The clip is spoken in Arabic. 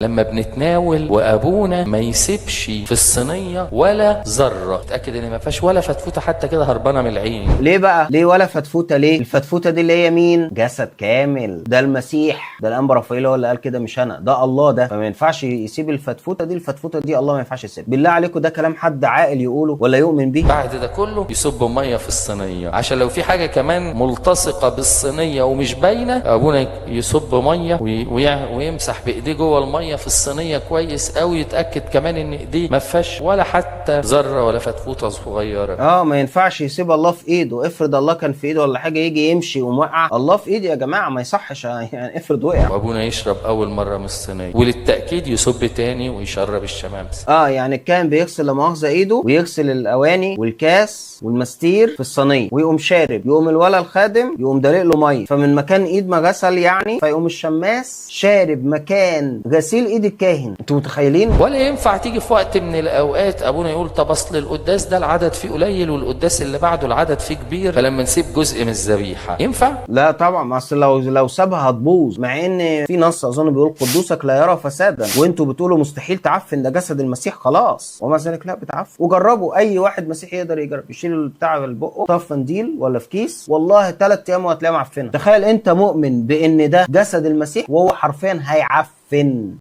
لما بنتناول وابونا ما يسيبش في الصينيه ولا ذره، اتاكد ان ما فيهاش ولا فتفوته حتى كده هربانه من العين. ليه بقى؟ ليه ولا فتفوته؟ ليه؟ الفتفوته دي اللي هي مين؟ جسد كامل، ده المسيح، ده الانبا رافائيل هو اللي قال كده مش انا، ده الله، ده فما ينفعش يسيب الفتفوته دي. الفتفوته دي الله ما ينفعش يسيبها. بالله عليكم ده كلام حد عاقل يقوله ولا يؤمن بيه؟ بعد ده كله يصب ميه في الصينيه عشان لو في حاجه كمان ملتصقه بالصينيه ومش باينه، ابونا يصب ميه ويمسح بايديه جوه الميه في الصينيه كويس قوي، يتاكد كمان ان ايديه ما فيهاش ولا حتى ذره ولا فتفوته صغيره. ما ينفعش يسيب الله في ايده. افرض الله كان في ايده ولا حاجه يجي يمشي وموقع الله في ايدي يا جماعه، ما يصحش يعني. افرض وقع. وابونا يشرب اول مره من الصينيه، وللتاكيد يصب تاني ويشرب الشمامسه. يعني كان بيغسل لا مؤاخذه ايده ويغسل الاواني والكاس والمستير في الصينيه ويقوم شارب، يقوم الولا الخادم يقوم دلق له ميه، فمن مكان ايد ما غسل يعني فيقوم الشماس شارب مكان غسيل ايد الكاهن. انتوا متخيلين؟ ولا ينفع تيجي في وقت من الاوقات ابونا يقول طب اصل القداس ده العدد فيه قليل والقداس اللي بعده العدد فيه كبير، فلما نسيب جزء من الذبيحه ينفع؟ لا طبعا، اصل لو سابها هتبوظ، مع ان في نص اظن بيقول قدوسك لا يرى فسادا، وانتوا بتقولوا مستحيل تعفن، ده جسد المسيح خلاص، ومع ذلك لا بتعفن. وجربوا، اي واحد مسيحي يقدر يجرب يشيل البتاع في بقه طف منديل ولا في كيس، والله 3 ايام وهتلاقيه معفنه. تخيل انت مؤمن بان ده جسد المسيح وهو حرفيا هيعفن.